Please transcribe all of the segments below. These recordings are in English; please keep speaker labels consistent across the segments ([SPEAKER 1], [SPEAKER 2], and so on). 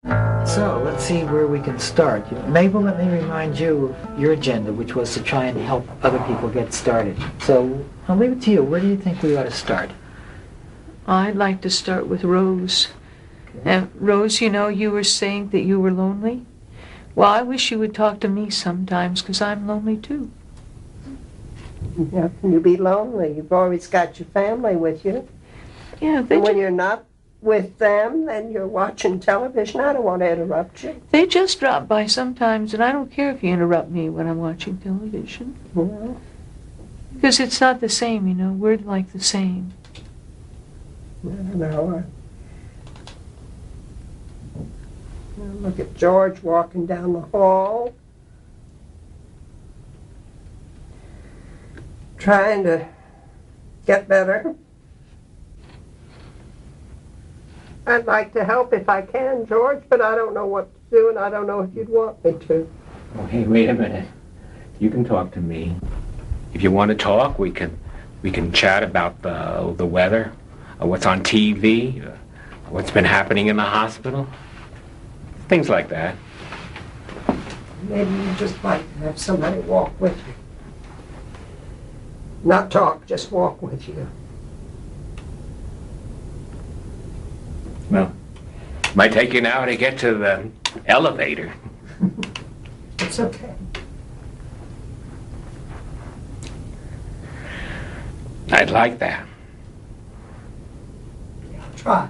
[SPEAKER 1] So let's see where we can start. Mabel, let me remind you of your agenda, which was to try and help other people get started. So I'll leave it to you. Where do you think we ought to start?
[SPEAKER 2] I'd like to start with Rose.
[SPEAKER 1] Okay.
[SPEAKER 2] Rose, you were saying that you were lonely. Well, I wish you would talk to me sometimes, because I'm lonely too.
[SPEAKER 3] Yeah, you be lonely. You've always got your family with you.
[SPEAKER 2] Yeah,
[SPEAKER 3] And when you're not with them, then you're watching television. I don't want to interrupt you.
[SPEAKER 2] they just drop by sometimes, and I don't care if you interrupt me when I'm watching television.
[SPEAKER 3] Well,
[SPEAKER 2] Because it's not the same, we're like the same.
[SPEAKER 3] I don't know. Look at George walking down the hall, trying to get better. I'd like to help if I can, George, but I don't know what to do, and I don't know if you'd want me to.
[SPEAKER 4] Oh, hey, wait a minute. You can talk to me. If you want to talk, we can chat about the weather, what's on TV, what's been happening in the hospital, things like that.
[SPEAKER 3] Maybe you'd just like to have somebody walk with you. Not talk, just walk with you.
[SPEAKER 4] Well, might take you an hour to get to the elevator.
[SPEAKER 3] It's okay.
[SPEAKER 4] I'd like that.
[SPEAKER 3] I'll try.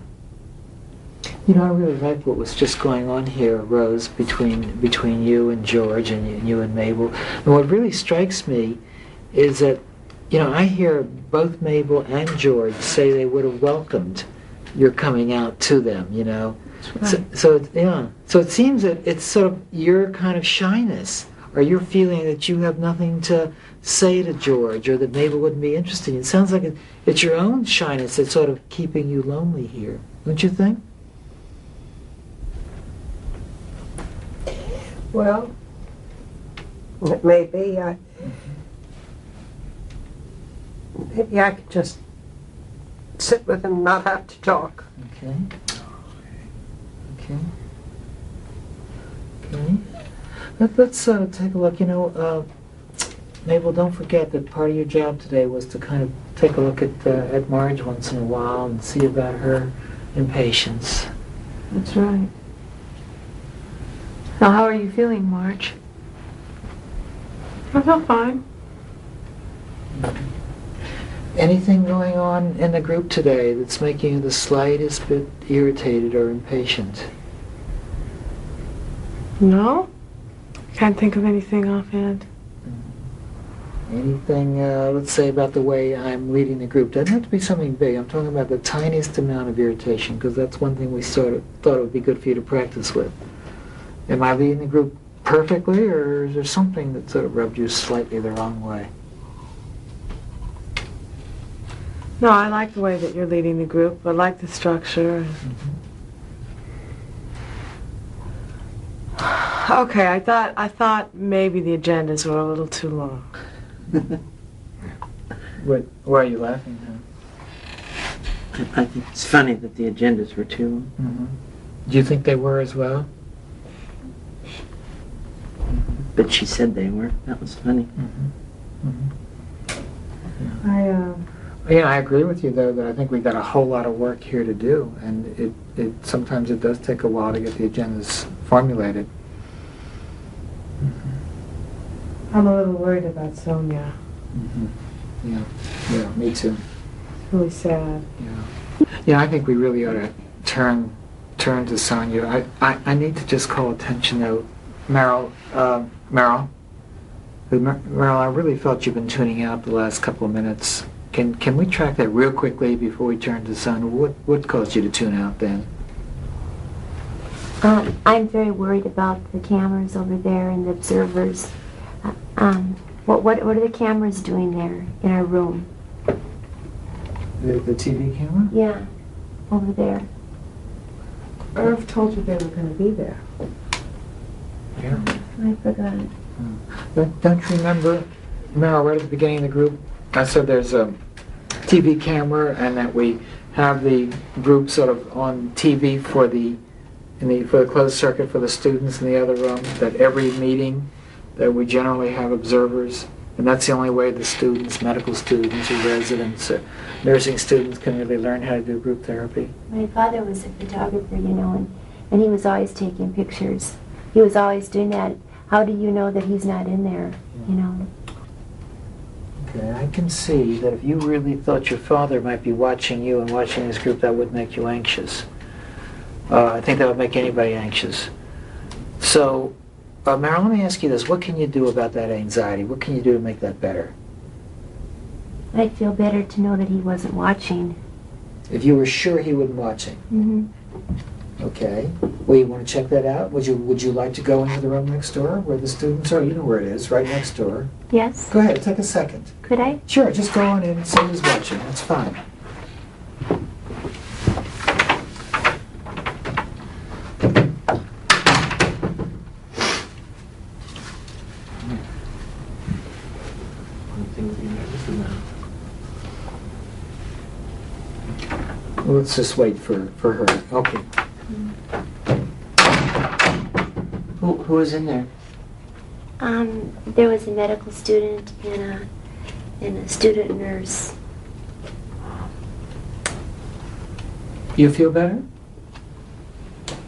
[SPEAKER 1] I really like what was just going on here, Rose, between you and George and you and Mabel. And what really strikes me is that, I hear both Mabel and George say they would have welcomed your coming out to them,
[SPEAKER 2] That's right.
[SPEAKER 1] So it seems that it's sort of your kind of shyness, or your feeling that you have nothing to say to George, or that Mabel wouldn't be interested in you. It sounds like it's your own shyness that's sort of keeping you lonely here, don't you think?
[SPEAKER 3] Well, it may be. Maybe I could just sit with him and not have to talk.
[SPEAKER 1] Okay. Let's take a look. Mabel, don't forget that part of your job today was to kind of take a look at Marge once in a while and see about her impatience.
[SPEAKER 2] That's right. Now, how are you feeling, Marge?
[SPEAKER 3] I feel fine.
[SPEAKER 1] Anything going on in the group today that's making you the slightest bit irritated or impatient?
[SPEAKER 5] No? Can't think of anything offhand.
[SPEAKER 1] Anything, let's say, about the way I'm leading the group? Doesn't have to be something big. I'm talking about the tiniest amount of irritation, because that's one thing we sort of thought it would be good for you to practice with. Am I leading the group perfectly, or is there something that sort of rubbed you slightly the wrong way?
[SPEAKER 5] No, I like the way that you're leading the group. I like the structure. Okay, I thought maybe the agendas were a little too long.
[SPEAKER 1] Why are you laughing, huh?
[SPEAKER 6] I think it's funny that the agendas were too long.
[SPEAKER 1] Mm-hmm. Do you think they were as well?
[SPEAKER 6] But she said they were. That was funny.
[SPEAKER 1] Yeah, I agree with you, though, that I think we've got a whole lot of work here to do, and sometimes it does take a while to get the agendas formulated.
[SPEAKER 5] I'm a little worried about Sonia.
[SPEAKER 1] Yeah, me too.
[SPEAKER 5] It's really sad.
[SPEAKER 1] Yeah, I think we really ought to turn to Sonia. I need to just call attention, though, Meryl, I really felt you've been tuning out the last couple of minutes. Can we track that real quickly before we turn to Sonia? What caused you to tune out then?
[SPEAKER 7] I'm very worried about the cameras over there and the observers. What are the cameras doing there in our room?
[SPEAKER 1] The TV camera?
[SPEAKER 7] Yeah, over there.
[SPEAKER 5] Irv told you they were going to be there.
[SPEAKER 1] Yeah.
[SPEAKER 7] I forgot.
[SPEAKER 1] Don't you remember, Meryl, right at the beginning of the group, I said there's a TV camera and that we have the group sort of on TV for the for the closed circuit for the students in the other room, that every meeting that we generally have observers, and that's the only way the students, medical students or residents, nursing students can really learn how to do group therapy.
[SPEAKER 7] My father was a photographer, you know, and he was always taking pictures. He was always doing that. How do you know that he's not in there, you know?
[SPEAKER 1] Okay, I can see that if you really thought your father might be watching you and watching this group, that would make you anxious. I think that would make anybody anxious. So, Meryl, let me ask you this. What can you do about that anxiety? What can you do to make that better?
[SPEAKER 7] I'd feel better to know that he wasn't watching.
[SPEAKER 1] If you were sure he wasn't watching.
[SPEAKER 7] Mm-hmm.
[SPEAKER 1] Okay. Well, you want to check that out? Would you like to go into the room next door where the students are? You know where it is, right next door.
[SPEAKER 7] Yes?
[SPEAKER 1] Go ahead, take a second.
[SPEAKER 7] Could I?
[SPEAKER 1] Sure, just go on in and see who's watching. That's fine. Well, let's just wait for her. Okay.
[SPEAKER 6] Who was in there?
[SPEAKER 7] There was a medical student and a student nurse.
[SPEAKER 1] You feel better?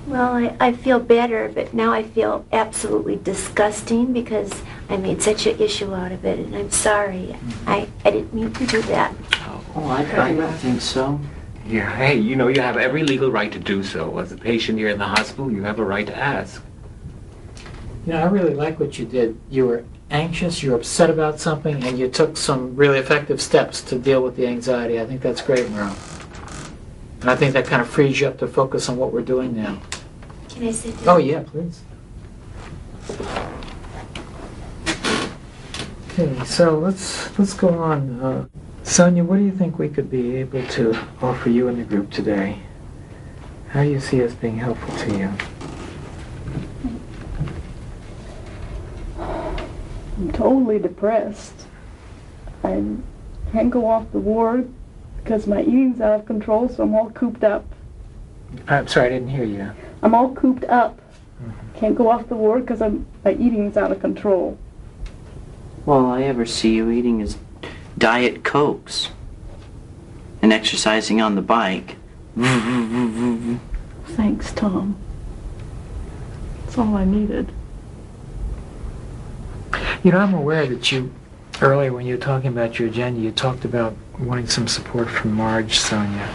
[SPEAKER 7] Well, I feel better, but now I feel absolutely disgusting because I made such an issue out of it, and I'm sorry. I didn't mean to do that.
[SPEAKER 6] Oh, I don't think so.
[SPEAKER 4] Yeah, hey, you know, you have every legal right to do so. As a patient here in the hospital, you have a right to ask.
[SPEAKER 1] You know, I really like what you did. You were anxious, you were upset about something, and you took some really effective steps to deal with the anxiety. I think that's great, Merle. And I think that kind of frees you up to focus on what we're doing now.
[SPEAKER 7] Can I sit down?
[SPEAKER 1] Oh, yeah, please. Okay, so let's go on. Sonia, what do you think we could be able to offer you in the group today? How do you see us being helpful to you?
[SPEAKER 8] I'm totally depressed. I can't go off the ward because my eating's out of control, so I'm all cooped up.
[SPEAKER 1] I'm sorry, I didn't hear you.
[SPEAKER 8] I'm all cooped up. Can't go off the ward because my eating's out of control.
[SPEAKER 6] All I ever see you eating is Diet Cokes and exercising on the bike.
[SPEAKER 8] Thanks, Tom. That's all I needed.
[SPEAKER 1] You know, I'm aware that you, earlier when you were talking about your agenda, you talked about wanting some support from Marge, Sonia.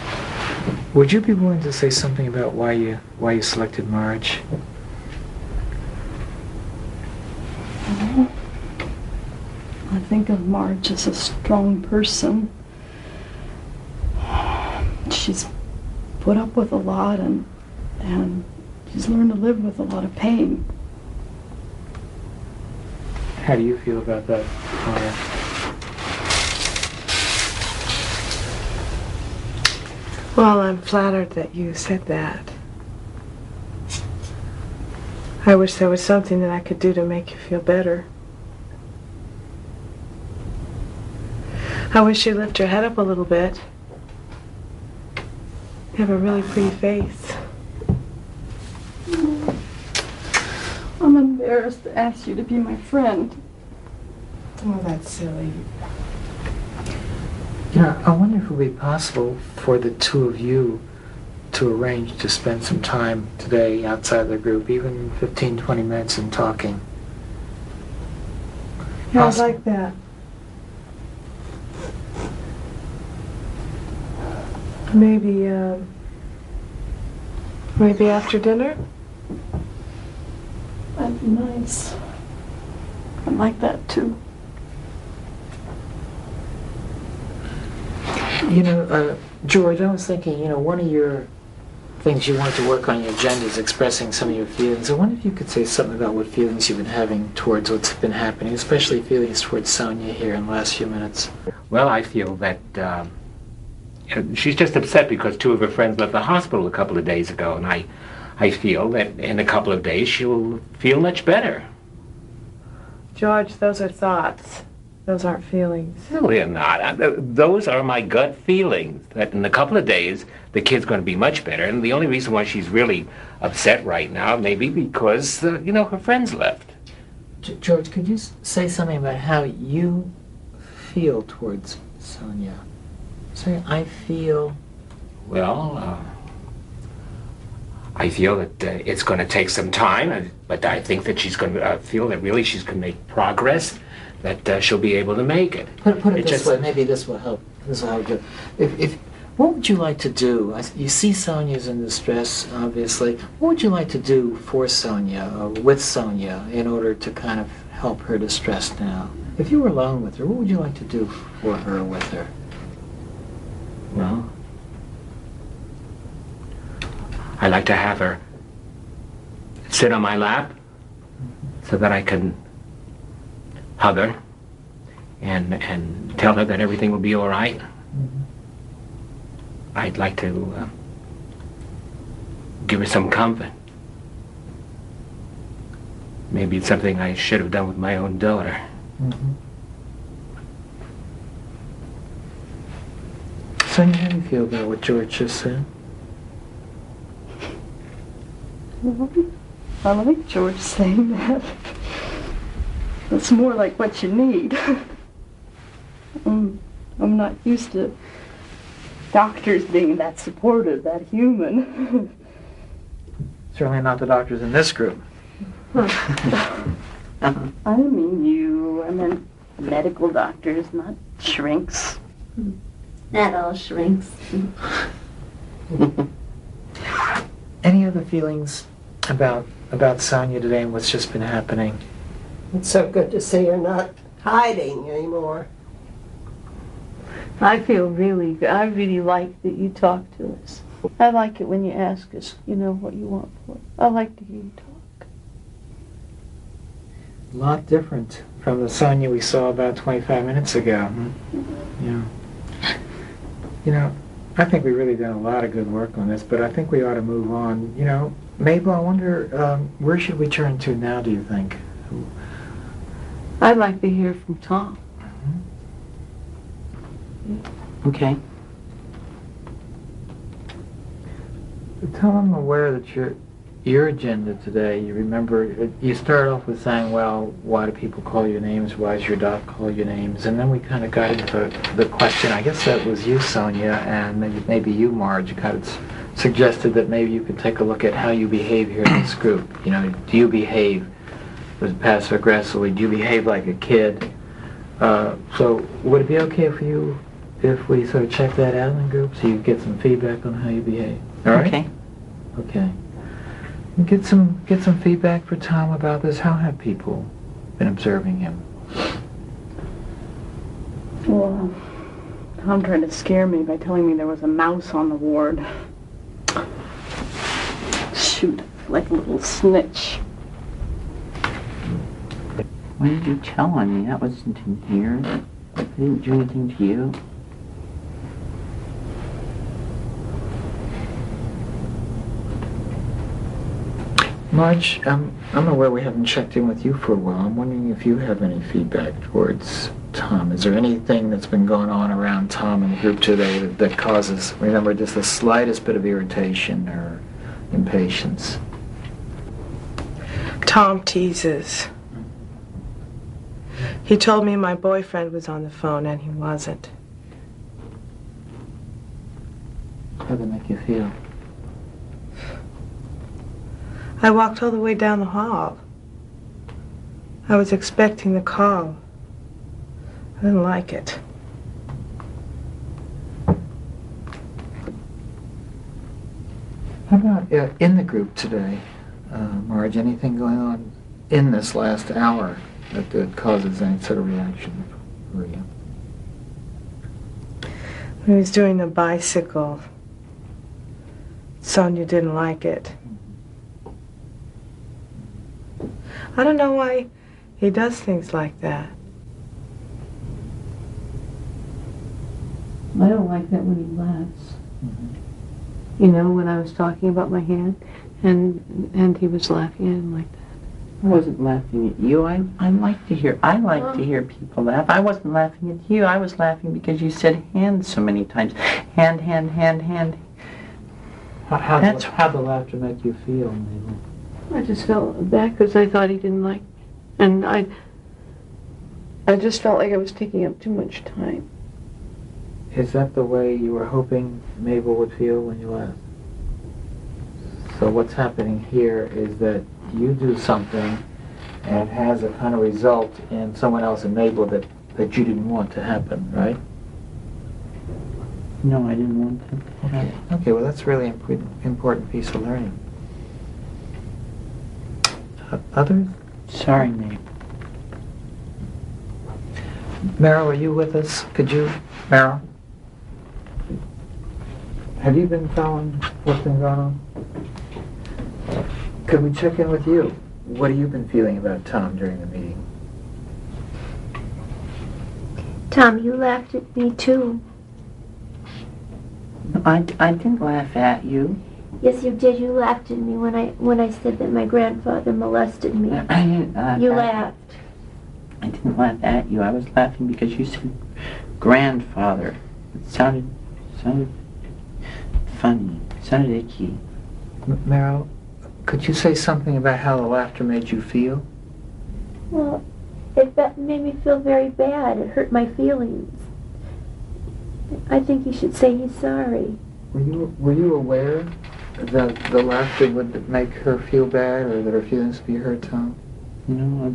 [SPEAKER 1] Would you be willing to say something about why you selected Marge?
[SPEAKER 8] I think of Marge as a strong person. She's put up with a lot and she's learned to live with a lot of pain.
[SPEAKER 1] How do you feel about that, Connor?
[SPEAKER 5] Well, I'm flattered that you said that. I wish there was something that I could do to make you feel better. I wish you'd lift your head up a little bit. You have a really pretty face.
[SPEAKER 8] I'm embarrassed to ask you to be my friend.
[SPEAKER 5] Oh, that's silly.
[SPEAKER 1] You know, I wonder if it would be possible for the two of you to arrange to spend some time today outside the group, even 15, 20 minutes in talking.
[SPEAKER 5] Yeah, I'd
[SPEAKER 1] Possible.
[SPEAKER 5] like that. Maybe after dinner?
[SPEAKER 8] That'd be nice. I'd like that too.
[SPEAKER 1] You know, George, I was thinking, you know, one of your things you wanted to work on your agenda is expressing some of your feelings. I wonder if you could say something about what feelings you've been having towards what's been happening, especially feelings towards Sonia here in the last few minutes.
[SPEAKER 4] Well, I feel that she's just upset because two of her friends left the hospital a couple of days ago, and I feel that in a couple of days she'll feel much better.
[SPEAKER 5] George, those are thoughts. Those aren't feelings.
[SPEAKER 4] No, they're not. Those are my gut feelings. That in a couple of days, the kid's going to be much better. And the only reason why she's really upset right now, maybe because, her friends left.
[SPEAKER 1] George, could you say something about how you feel towards Sonia? Say, I feel...
[SPEAKER 4] Well, I feel that it's going to take some time, but I think that she's going to feel that really she's going to make progress, that she'll be able to make it.
[SPEAKER 1] Put it this way, maybe this will help. This will help you. What would you like to do? You see Sonia's in distress, obviously. What would you like to do for Sonia, or with Sonia, in order to kind of help her distress now? If you were alone with her, what would you like to do for her or with her?
[SPEAKER 4] Well, I'd like to have her sit on my lap so that I can hug her and tell her that everything will be all right. I'd like to give her some comfort. Maybe it's something I should have done with my own daughter.
[SPEAKER 1] Sonia, how do you feel about what George just said?
[SPEAKER 8] I like George saying that. It's more like what you need. I'm not used to doctors being that supportive, that human.
[SPEAKER 1] Certainly not the doctors in this group.
[SPEAKER 8] I mean you. I meant medical doctors, not shrinks.
[SPEAKER 7] Not all shrinks.
[SPEAKER 1] Any other feelings about Sonia today and what's just been happening?
[SPEAKER 3] It's so good to see her not hiding anymore.
[SPEAKER 2] I really like that you talk to us. I like it when you ask us, what you want for it. I like to hear you talk.
[SPEAKER 1] A lot different from the Sonia we saw about 25 minutes ago. Yeah. I think we've really done a lot of good work on this, but I think we ought to move on. Mabel, I wonder, where should we turn to now, do you think?
[SPEAKER 2] I'd like to hear from Tom.
[SPEAKER 6] Okay.
[SPEAKER 1] Tom, I'm aware that your agenda today, you remember, you started off with saying, well, why do people call you names? Why does your doc call you names? And then we kind of got into the question, I guess that was you, Sonia, and maybe you, Marge, kind of suggested that maybe you could take a look at how you behave here in this group. Do you behave passive aggressively? Do you behave like a kid? So would it be okay for you if we sort of check that out in the group so you get some feedback on how you behave? All right?
[SPEAKER 6] Okay.
[SPEAKER 1] Okay. Get some feedback for Tom about this. How have people been observing him?
[SPEAKER 8] Well, Tom tried to scare me by telling me there was a mouse on the ward. Shoot, like a little snitch.
[SPEAKER 6] Why did you tell on me? That wasn't in here. I didn't do anything to you.
[SPEAKER 1] Marge, I'm aware we haven't checked in with you for a while. I'm wondering if you have any feedback towards Tom. Is there anything that's been going on around Tom in the group today that causes, remember, just the slightest bit of irritation or impatience?
[SPEAKER 5] Tom teases. He told me my boyfriend was on the phone and he wasn't.
[SPEAKER 1] How did that make you feel?
[SPEAKER 5] I walked all the way down the hall. I was expecting the call. I didn't like it.
[SPEAKER 1] How about in the group today, Marge? Anything going on in this last hour that causes any sort of reaction for you?
[SPEAKER 5] When he was doing the bicycle, Sonia didn't like it. I don't know why he does things like that.
[SPEAKER 2] I don't like that when he laughs. When I was talking about my hand, and he was laughing at him like that.
[SPEAKER 6] I wasn't laughing at you. I like to hear people laugh. I wasn't laughing at you. I was laughing because you said hand so many times. Hand, hand, hand, hand.
[SPEAKER 1] How'd the laughter make you feel, Mabel?
[SPEAKER 2] I just felt bad because I thought he didn't like me. And I just felt like I was taking up too much time.
[SPEAKER 1] Is that the way you were hoping Mabel would feel when you laughed? So what's happening here is that you do something and it has a kind of result in someone else in Mabel that you didn't want to happen, right?
[SPEAKER 6] No, I didn't want that to happen.
[SPEAKER 1] Okay, well that's really important piece of learning. Others?
[SPEAKER 6] Sorry, Nate.
[SPEAKER 1] Meryl, are you with us? Could you, Meryl? Have you been following what's been going on? Could we check in with you? What have you been feeling about Tom during the meeting?
[SPEAKER 7] Tom, you laughed at me too.
[SPEAKER 6] I didn't laugh at you.
[SPEAKER 7] Yes, you did. You laughed at me when I said that my grandfather molested me.
[SPEAKER 6] I didn't laugh.
[SPEAKER 7] You laughed.
[SPEAKER 6] I didn't laugh at you. I was laughing because you said grandfather. It sounded funny. It sounded icky.
[SPEAKER 1] Meryl, could you say something about how the laughter made you feel?
[SPEAKER 7] Well, it made me feel very bad. It hurt my feelings. I think you should say he's sorry.
[SPEAKER 1] Were you aware that the laughter would make her feel bad or that her feelings would be hurt, Tom?
[SPEAKER 6] No, I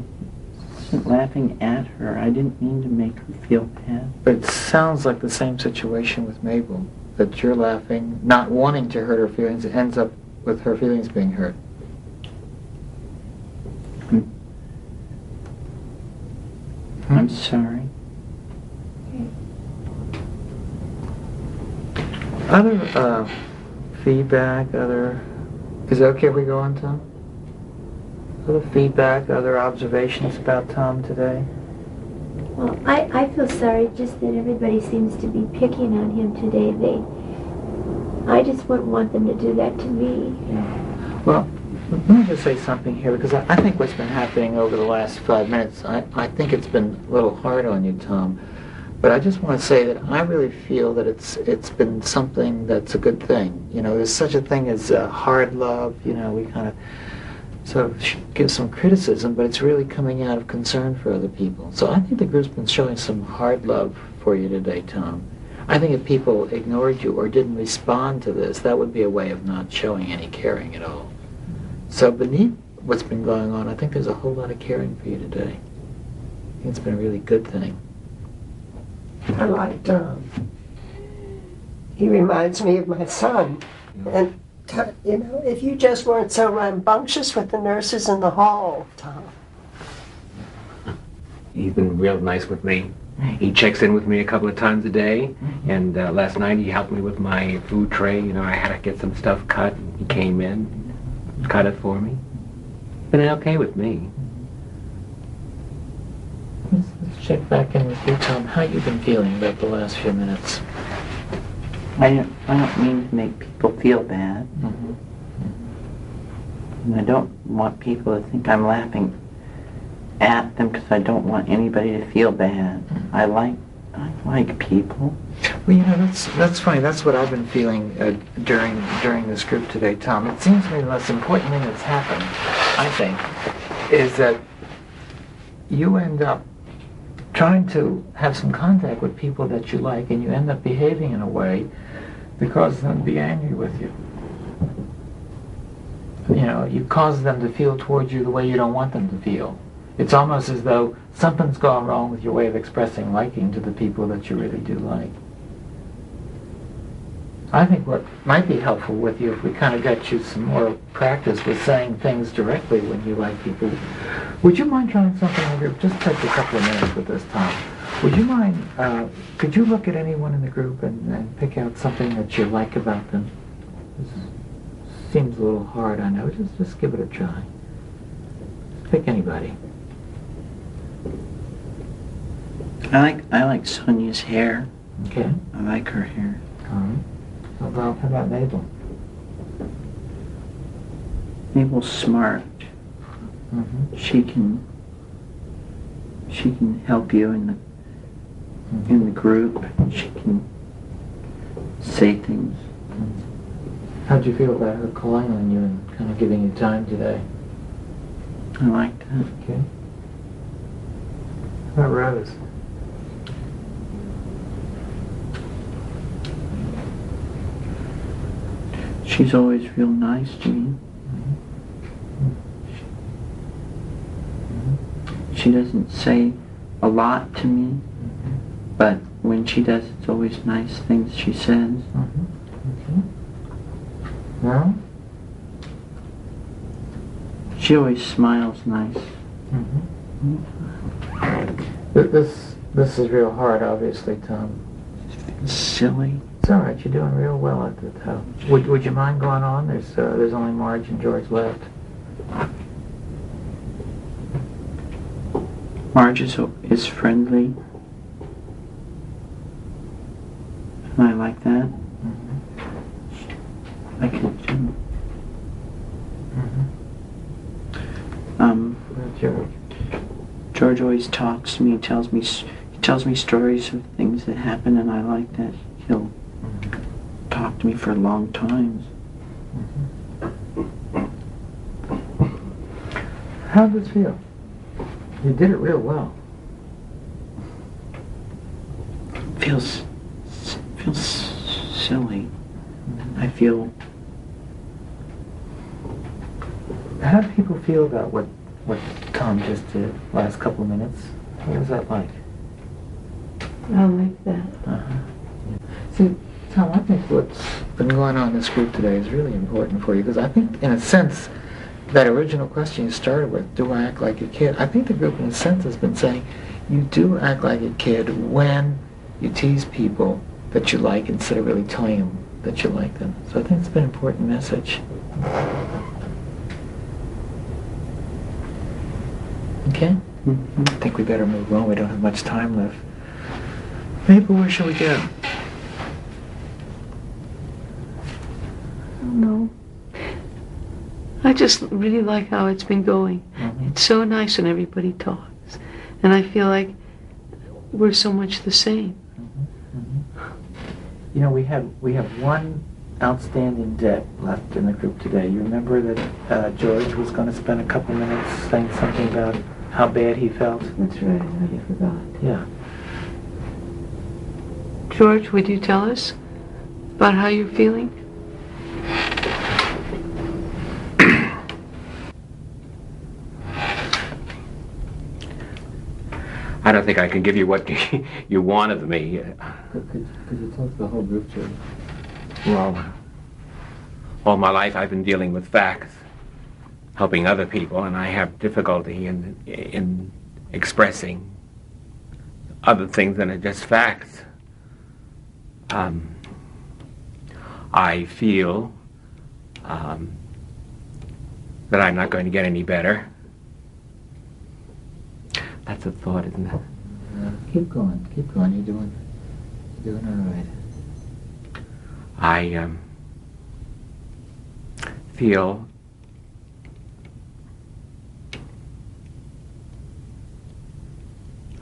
[SPEAKER 6] wasn't laughing at her. I didn't mean to make her feel bad.
[SPEAKER 1] But it sounds like the same situation with Mabel, that you're laughing, not wanting to hurt her feelings. It ends up with her feelings being hurt.
[SPEAKER 6] I'm sorry.
[SPEAKER 1] Other feedback, is it okay if we go on, Tom? Other feedback, other observations about Tom today?
[SPEAKER 7] Well, I feel sorry just that everybody seems to be picking on him today. I just wouldn't want them to do that to me.
[SPEAKER 1] Well, let me just say something here, because I think what's been happening over the last 5 minutes, I think it's been a little hard on you, Tom. But I just want to say that I really feel that it's been something that's a good thing. You know, there's such a thing as hard love. You know, we kind of sort of give some criticism, but it's really coming out of concern for other people. So I think the group's been showing some hard love for you today, Tom. I think if people ignored you or didn't respond to this, that would be a way of not showing any caring at all. So beneath what's been going on, I think there's a whole lot of caring for you today. I think it's been a really good thing.
[SPEAKER 3] I like Tom. He reminds me of my son. And, you know, if you just weren't so rambunctious with the nurses in the hall, Tom.
[SPEAKER 4] He's been real nice with me. He checks in with me a couple of times a day, and last night he helped me with my food tray. You know, I had to get some stuff cut, and he came in, cut it for me. Been okay with me.
[SPEAKER 1] Let's check back in with you, Tom. How you been feeling about the last few minutes?
[SPEAKER 6] I don't mean to make people feel bad. And I don't want people to think I'm laughing at them because I don't want anybody to feel bad. I like people.
[SPEAKER 1] Well, you know, that's funny. That's what I've been feeling during this group today, Tom. It seems to me the most important thing that's happened, I think, is that you end up trying to have some contact with people that you like, and you end up behaving in a way that causes them to be angry with you. You know, you cause them to feel towards you the way you don't want them to feel. It's almost as though something's gone wrong with your way of expressing liking to the people that you really do like. I think what might be helpful with you if we kind of got you some more practice with saying things directly when you like people. Would you mind trying something in the group? Just take a couple of minutes with this, Tom. Would you mind, could you look at anyone in the group and pick out something that you like about them? This seems a little hard, I know. Just give it a try. Pick anybody.
[SPEAKER 6] I like Sonia's hair.
[SPEAKER 1] Okay.
[SPEAKER 6] I like her hair.
[SPEAKER 1] All right. How about Mabel?
[SPEAKER 6] Mabel's smart.
[SPEAKER 1] Mm-hmm.
[SPEAKER 6] She can help you in the group. She can say things.
[SPEAKER 1] How'd you feel about her calling on you and kind of giving you time today?
[SPEAKER 6] I like that.
[SPEAKER 1] Okay. How about Rose?
[SPEAKER 6] She's always real nice to me. She doesn't say a lot to me, but when she does, it's always nice things she says.
[SPEAKER 1] Okay. Well?
[SPEAKER 6] She always smiles nice.
[SPEAKER 1] This is real hard, obviously, Tom.
[SPEAKER 6] Silly.
[SPEAKER 1] It's all right. You're doing real well at the top. Would you mind going on? There's only Marge and George left.
[SPEAKER 6] Marge is friendly. And I like that. I can too.
[SPEAKER 1] George.
[SPEAKER 6] George always talks to me. He tells me stories of things that happen, and I like that. He'll talk to me for long times.
[SPEAKER 1] How does it feel? You did it real well.
[SPEAKER 6] Feels silly. I feel.
[SPEAKER 1] How do people feel about what Tom just did last couple of minutes? What was that like?
[SPEAKER 2] I like that.
[SPEAKER 1] See, Tom, I think what's been going on in this group today is really important for you, because I think, in a sense, that original question you started with, do I act like a kid? I think the group, in a sense, has been saying, you do act like a kid when you tease people that you like instead of really telling them that you like them. So I think it's been an important message. Okay? I think we better move on. We don't have much time left. Mabel, where shall we go?
[SPEAKER 2] I don't know. I just really like how it's been going. It's so nice when everybody talks. And I feel like we're so much the same.
[SPEAKER 1] You know, we have one outstanding debt left in the group today. You remember that George was going to spend a couple minutes saying something about how bad he felt?
[SPEAKER 2] That's right, I forgot.
[SPEAKER 1] Yeah.
[SPEAKER 2] George, would you tell us about how you're feeling?
[SPEAKER 4] I don't think I can give you what you want of me.
[SPEAKER 1] Could you tell the whole group, George?
[SPEAKER 4] Well, all my life I've been dealing with facts, helping other people, and I have difficulty in expressing other things than just facts. I feel that I'm not going to get any better. That's a thought, isn't it?
[SPEAKER 1] Keep going. You're doing all right.
[SPEAKER 4] I feel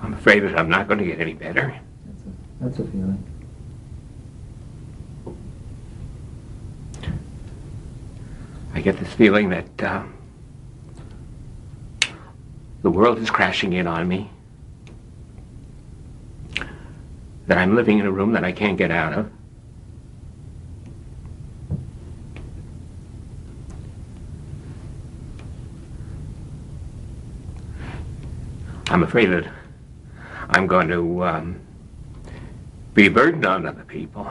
[SPEAKER 4] I'm afraid that I'm not going to get any better.
[SPEAKER 1] That's a feeling.
[SPEAKER 4] I get this feeling that the world is crashing in on me. That I'm living in a room that I can't get out of. I'm afraid that I'm going to be a burden on other people.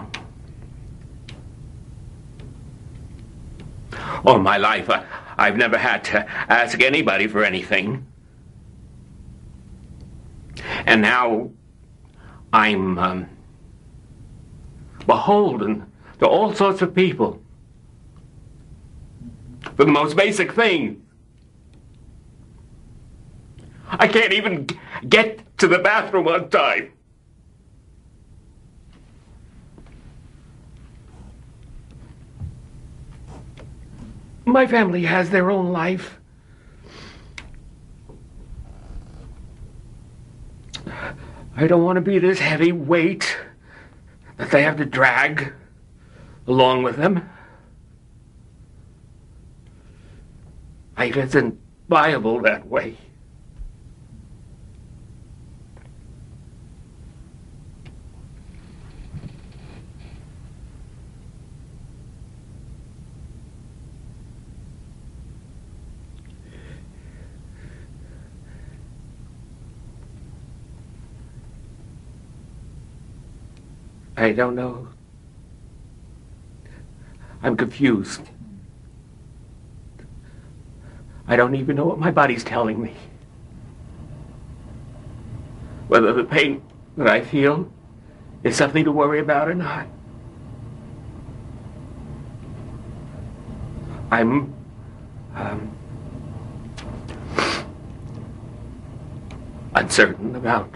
[SPEAKER 4] All my life, I've never had to ask anybody for anything. And now I'm beholden to all sorts of people for the most basic thing. I can't even get to the bathroom on time. My family has their own life. I don't want to be this heavy weight that they have to drag along with them. Life isn't viable that way. I don't know. I'm confused. I don't even know what my body's telling me. Whether the pain that I feel is something to worry about or not. I'm uncertain about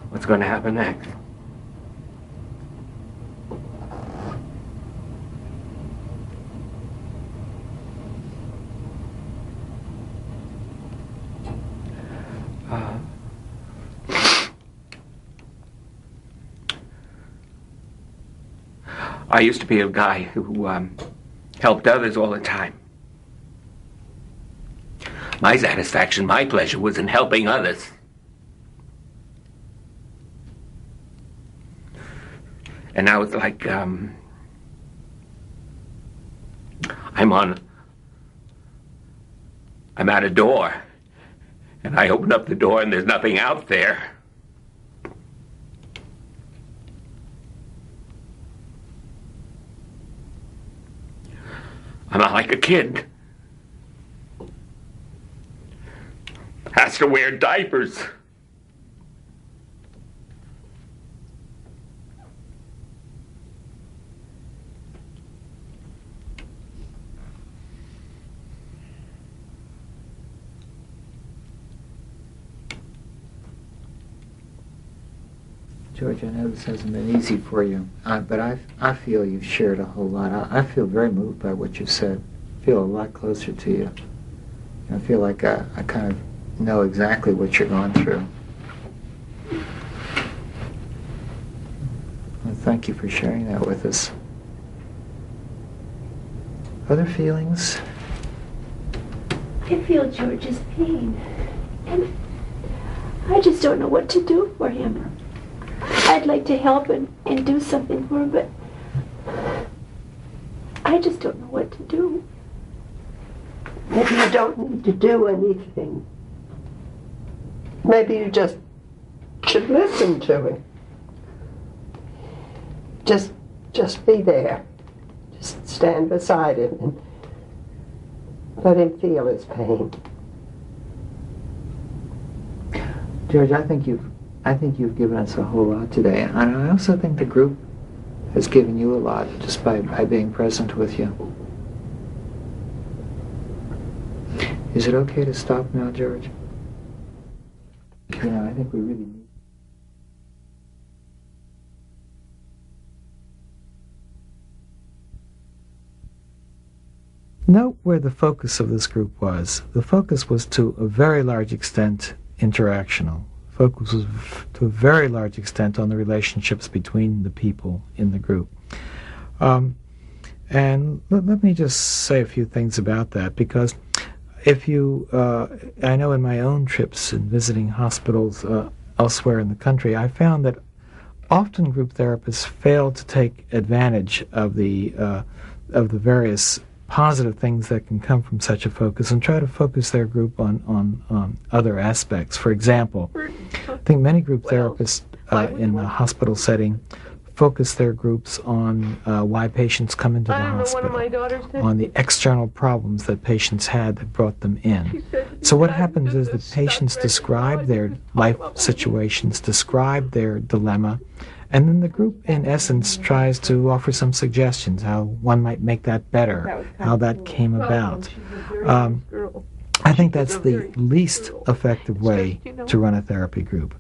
[SPEAKER 4] what's going to happen next. I used to be a guy who helped others all the time. My satisfaction, my pleasure was in helping others. And now it's like I'm at a door, and I open up the door and there's nothing out there. I'm not like a kid. Has to wear diapers.
[SPEAKER 1] George, I know this hasn't been easy for you, but I feel you've shared a whole lot. I feel very moved by what you've said. I feel a lot closer to you. I feel like I kind of know exactly what you're going through. Well, thank you for sharing that with us. Other feelings?
[SPEAKER 7] I feel George's pain, and I just don't know what to do for him. I'd like to help and do something for him, but I just don't know what to do.
[SPEAKER 3] Maybe you don't need to do anything. Maybe you just should listen to him. Just be there. Just stand beside him and let him feel his pain.
[SPEAKER 1] George, I think you've given us a whole lot today, and I also think the group has given you a lot just by being present with you. Is it okay to stop now, George? You know, I think we really need... Note where the focus of this group was. The focus was to a very large extent interactional. Focus was to a very large extent on the relationships between the people in the group. And let me just say a few things about that, because if you, I know in my own trips and visiting hospitals elsewhere in the country, I found that often group therapists fail to take advantage of the various positive things that can come from such a focus and try to focus their group on other aspects. For example, I think many group therapists in the hospital setting focus their groups on why patients come into the hospital, on the external problems that patients had that brought them in. So what happens is that patients describe their life situations, describe their dilemma, and then the group, in essence, tries to offer some suggestions how one might make that better, how that came about. I think that's the least effective way to run a therapy group.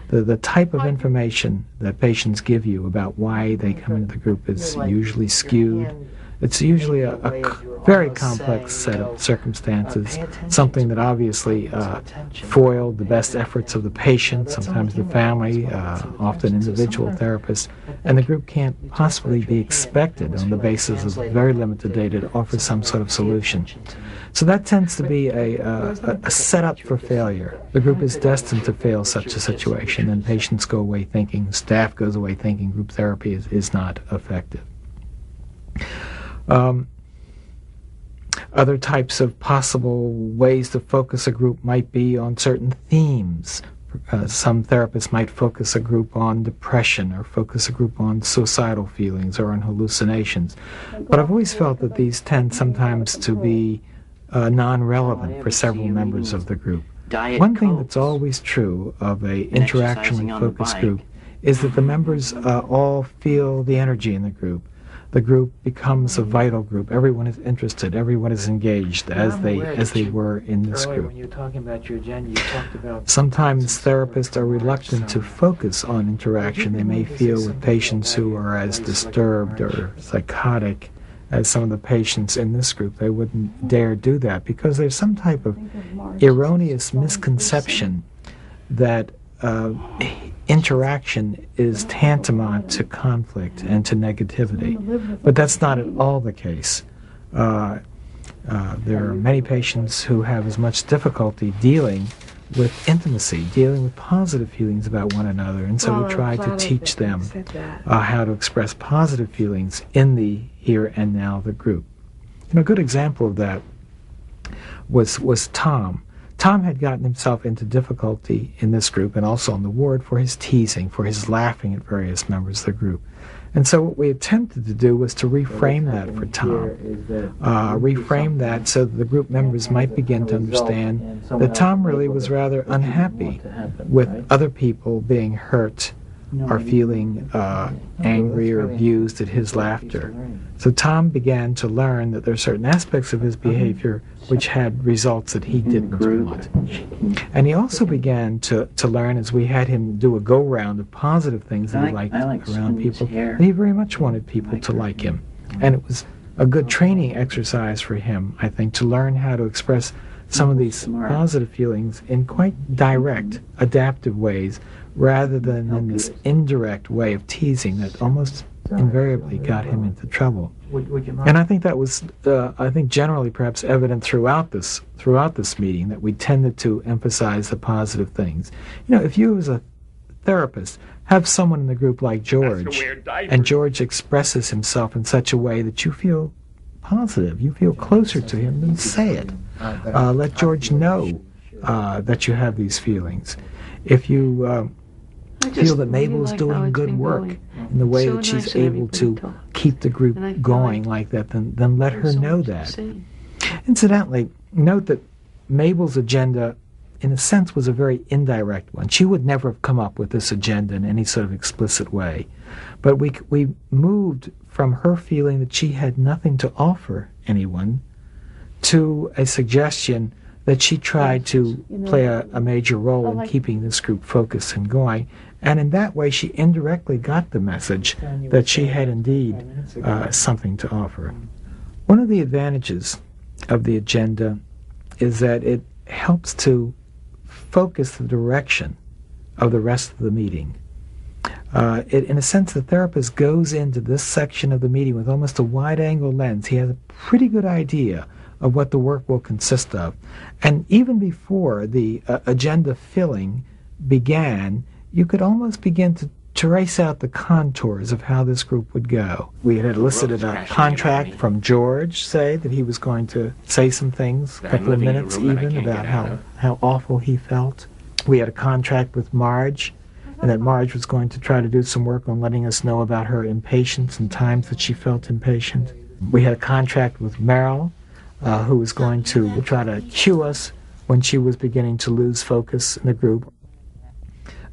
[SPEAKER 1] The type of information that patients give you about why they come into the group is usually skewed, It's usually a very complex set of circumstances, something that obviously foiled the best efforts of the patient, sometimes the family, often individual therapists, and the group can't possibly be expected on the basis of very limited data to offer some sort of solution. So that tends to be a setup for failure. The group is destined to fail such a situation, and patients go away thinking, staff goes away thinking group therapy is not effective. Other types of possible ways to focus a group might be on certain themes. Some therapists might focus a group on depression, or focus a group on suicidal feelings or on hallucinations. But I've always felt that these tend sometimes to be non-relevant for several members of the group. One thing that's always true of a interactionally focused group is that the members all feel the energy in the group. The group becomes a vital group. Everyone is interested. Everyone is engaged as they were in this group. When you were talking about your agenda, you talked about
[SPEAKER 6] Sometimes therapists are reluctant to focus on interaction. They may feel with patients who are as disturbed or psychotic as some of the patients in this group. They wouldn't dare do that because there's some type of erroneous misconception that interaction is tantamount to conflict and to negativity. But that's not at all the case. There are many patients who have as much difficulty dealing with intimacy, dealing with positive feelings about one another, and so we try to teach them how to express positive feelings in the here and now of the group. A good example of that was Tom. Tom had gotten himself into difficulty in this group and also on the ward for his teasing, for his laughing at various members of the group. And so what we attempted to do was to reframe that for Tom, reframe that so that the group members might begin to understand that Tom really was rather unhappy with other people being hurt or feeling angry or abused at his laughter. So Tom began to learn that there are certain aspects of his behavior which had results that he didn't want. And he also began to learn, as we had him do a go-round of positive things that he liked around people, that he very much wanted people to like him. And it was a good training exercise for him, I think, to learn how to express some of these positive feelings in quite direct, adaptive ways, rather than in this indirect way of teasing that almost invariably got him into trouble. And I think that was, generally perhaps evident throughout this meeting, that we tended to emphasize the positive things. If you as a therapist have someone in the group like George, and George expresses himself in such a way that you feel positive, you feel closer to him, then say it. Let George know that you have these feelings. If you feel that Mabel's doing good work in the way that she's able to keep the group going like that, then let her know that. Incidentally, note that Mabel's agenda, in a sense, was a very indirect one. She would never have come up with this agenda in any sort of explicit way. But we moved from her feeling that she had nothing to offer anyone to a suggestion that she tried to play a major role in keeping this group focused and going. And in that way, she indirectly got the message that she had indeed something to offer. One of the advantages of the agenda is that it helps to focus the direction of the rest of the meeting. In a sense, the therapist goes into this section of the meeting with almost a wide-angle lens. He has a pretty good idea of what the work will consist of. And even before the agenda filling began, you could almost begin to trace out the contours of how this group would go. We had elicited a contract from George, say, that he was going to say some things, a couple of minutes even, about how awful he felt. We had a contract with Marge, and that Marge was going to try to do some work on letting us know about her impatience and times that she felt impatient. We had a contract with Merrill, who was going to try to cue us when she was beginning to lose focus in the group.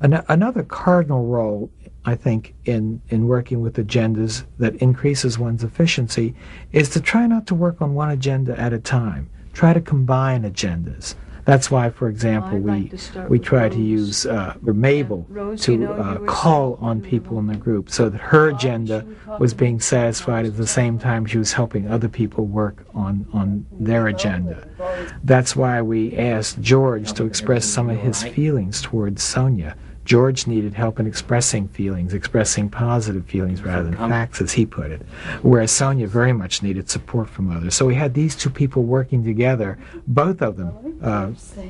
[SPEAKER 6] Another cardinal role, I think, in working with agendas that increases one's efficiency is to try not to work on one agenda at a time. Try to combine agendas. That's why, for example,
[SPEAKER 2] I'd like to start
[SPEAKER 6] we
[SPEAKER 2] with
[SPEAKER 6] try to
[SPEAKER 2] Rose.
[SPEAKER 6] use Mabel
[SPEAKER 2] Rose,
[SPEAKER 6] to
[SPEAKER 2] you know, you were
[SPEAKER 6] call
[SPEAKER 2] saying
[SPEAKER 6] on
[SPEAKER 2] you
[SPEAKER 6] people
[SPEAKER 2] were
[SPEAKER 6] in the group so that her agenda was being satisfied at the same time she was helping other people work on their agenda. That's why we asked George to express some of his feelings towards Sonia. George needed help in expressing feelings, expressing positive feelings rather than facts, as he put it, whereas Sonia very much needed support from others. So we had these two people working together, both of them,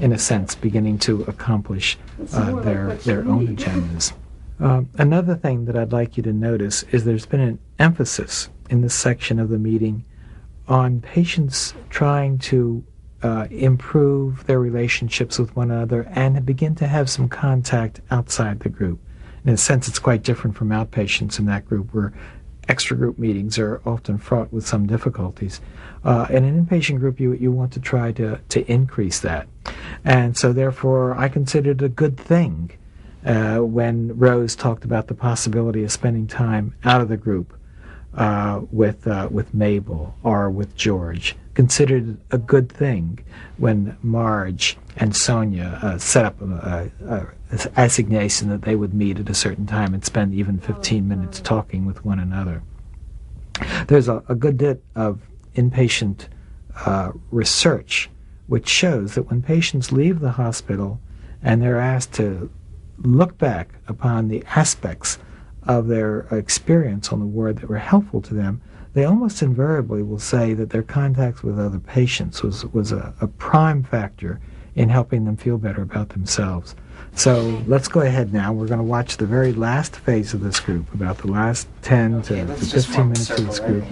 [SPEAKER 6] in a sense, beginning to accomplish their own agendas. Another thing that I'd like you to notice is there's been an emphasis in this section of the meeting on patients trying to improve their relationships with one another and begin to have some contact outside the group. In a sense, it's quite different from outpatients in that group where extra group meetings are often fraught with some difficulties. In an inpatient group, you want to try to increase that. And so therefore, I considered it a good thing when Rose talked about the possibility of spending time out of the group with Mabel or with George. Considered it a good thing when Marge and Sonia set up a assignation that they would meet at a certain time and spend even 15 minutes talking with one another. There's a good bit of inpatient research which shows that when patients leave the hospital and they're asked to look back upon the aspects of their experience on the ward that were helpful to them, they almost invariably will say that their contacts with other patients was a prime factor in helping them feel better about themselves. So let's go ahead now. We're going to watch the very last phase of this group, about the last 10 to 15 minutes of this group,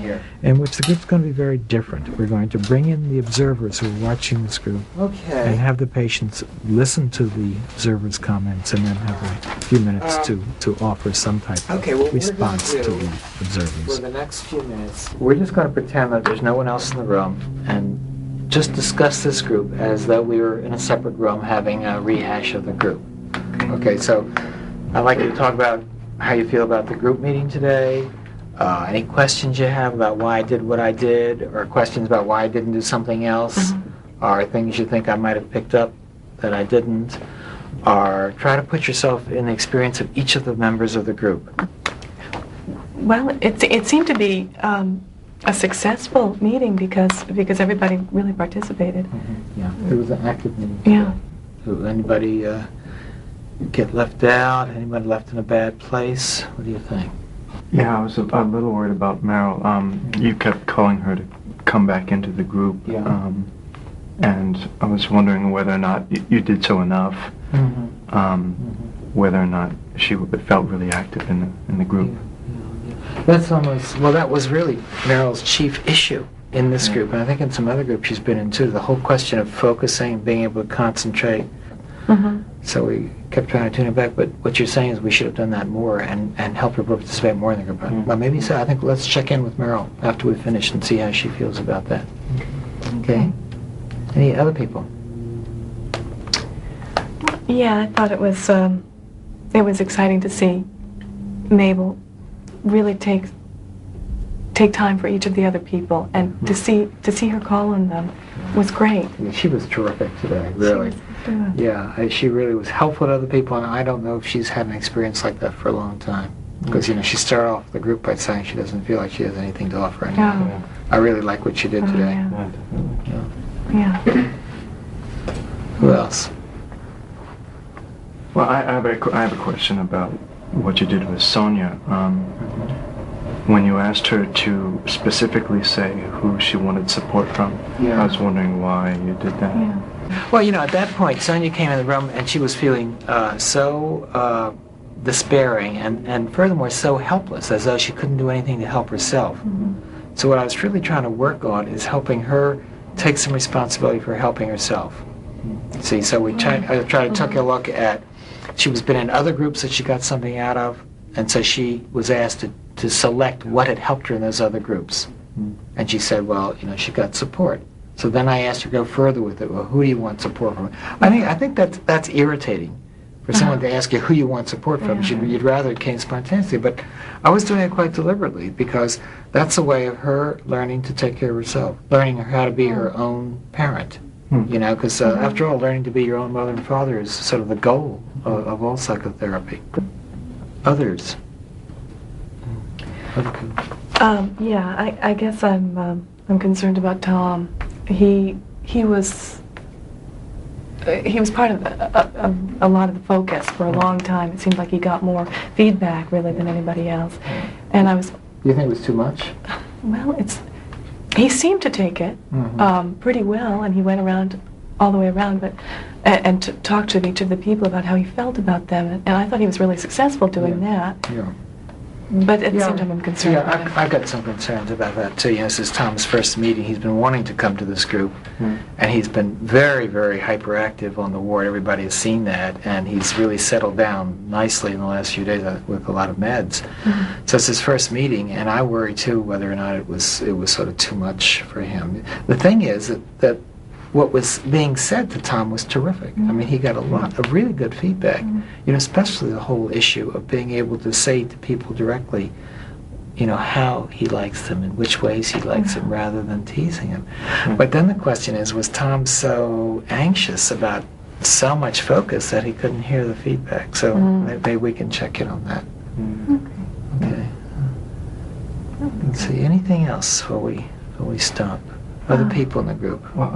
[SPEAKER 6] in which the group's going to be very different. We're going to bring in the observers who are watching this group and have the patients listen to the observers' comments and then have a few minutes to offer some type of response to the observers.
[SPEAKER 1] For the next few minutes, we're just going to pretend that there's no one else in the room and just discuss this group as though we were in a separate room having a rehash of the group. Okay, so I'd like you to talk about how you feel about the group meeting today, any questions you have about why I did what I did, or questions about why I didn't do something else, or things you think I might have picked up that I didn't, or try to put yourself in the experience of each of the members of the group.
[SPEAKER 9] Well, it seemed to be a successful meeting because everybody really participated.
[SPEAKER 1] Yeah, it was an active meeting.
[SPEAKER 9] Yeah.
[SPEAKER 1] So anybody get left out? Anybody left in a bad place? What do you think?
[SPEAKER 10] Yeah, I was a little worried about Meryl. You kept calling her to come back into the group.
[SPEAKER 1] Yeah.
[SPEAKER 10] And I was wondering whether or not you did so enough. Whether or not she felt really active in the group.
[SPEAKER 1] That's almost, well, that was really Meryl's chief issue in this group, and I think in some other groups she's been in too, the whole question of focusing, being able to concentrate. So we kept trying to tune it back, but what you're saying is we should have done that more and help her participate more in the group. Well, maybe so. I think let's check in with Meryl after we finish and see how she feels about that. Okay? Any other people?
[SPEAKER 9] Yeah, I thought it was exciting to see Mabel really take time for each of the other people, and to see her call on them was great.
[SPEAKER 1] Yeah, she was terrific today, really. Yeah, she really was helpful to other people, and I don't know if she's had an experience like that for a long time. Because, she started off the group by saying she doesn't feel like she has anything to offer anyone. I really like what she did today.
[SPEAKER 9] Yeah.
[SPEAKER 1] Who else?
[SPEAKER 10] Well, I have a question about what you did with Sonia. When you asked her to specifically say who she wanted support from, I was wondering why you did that.
[SPEAKER 1] Well, at that point, Sonia came in the room and she was feeling so despairing and furthermore so helpless, as though she couldn't do anything to help herself. So what I was really trying to work on is helping her take some responsibility for helping herself. See, so I tried to take a look at, she was been in other groups that she got something out of, and so she was asked to select what had helped her in those other groups. And she said, well, she got support. So then I asked her to go further with it. Well, who do you want support from? I think that's irritating for someone to ask you who you want support from. You'd rather it came spontaneously. But I was doing it quite deliberately because that's a way of her learning to take care of herself, learning how to be her own parent. You know, because after all, learning to be your own mother and father is sort of the goal of all psychotherapy. Others.
[SPEAKER 9] Yeah, I guess I'm concerned about Tom. He was part of a lot of the focus for a long time. It seemed like he got more feedback really than anybody else, and I was.
[SPEAKER 1] You think it was too much?
[SPEAKER 9] Well, he seemed to take it pretty well, and he went around all the way around, but and to talk to each of the people about how he felt about them, and I thought he was really successful doing that.
[SPEAKER 1] Yeah.
[SPEAKER 9] But at the same time, I'm concerned.
[SPEAKER 1] Yeah, I've got some concerns about that too. You know, this is Tom's first meeting. He's been wanting to come to this group, and he's been very, very hyperactive on the ward. Everybody has seen that, and he's really settled down nicely in the last few days with a lot of meds. So it's his first meeting, and I worry too whether or not it was sort of too much for him. The thing is that what was being said to Tom was terrific. I mean, he got a lot of really good feedback, you know, especially the whole issue of being able to say to people directly, you know, how he likes them and which ways he likes them rather than teasing him. But then the question is, was Tom so anxious about so much focus that he couldn't hear the feedback? So maybe we can check in on that. Okay. Let's see, anything else before we stop? Other people in the group.
[SPEAKER 10] Well,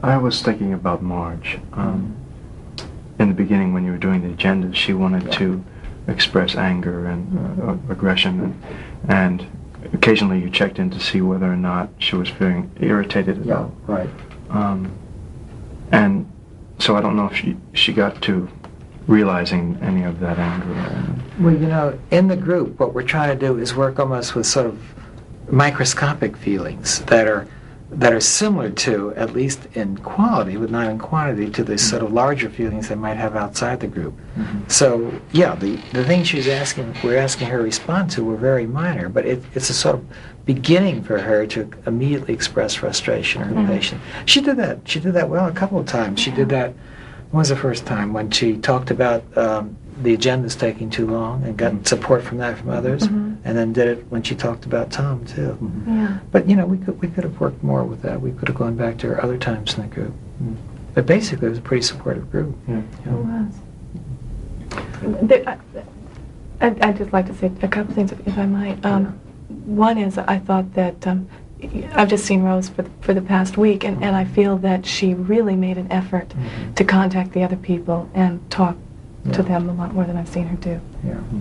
[SPEAKER 10] I was thinking about Marge. In the beginning, when you were doing the agenda, she wanted to express anger and aggression, and occasionally you checked in to see whether or not she was feeling irritated at all.
[SPEAKER 1] Right.
[SPEAKER 10] And so I don't know if she got to realizing any of that anger.
[SPEAKER 1] Well, you know, in the group, what we're trying to do is work almost with sort of microscopic feelings that are similar to, at least in quality, but not in quantity, to the sort of larger feelings they might have outside the group. So, yeah, the things we're asking her to respond to were very minor, but it's a sort of beginning for her to immediately express frustration or impatience. She did that well a couple of times. She did that, when was the first time? When she talked about the agenda's taking too long and got support from others, and then did it when she talked about Tom too. But you know, we could have worked more with that. We could have gone back to her other times in the group. But basically, it was a pretty supportive group.
[SPEAKER 9] It was. I'd just like to say a couple things, if I might. One is, I thought that I've just seen Rose for the past week, and I feel that she really made an effort to contact the other people and talk to them a lot more than I've seen her do,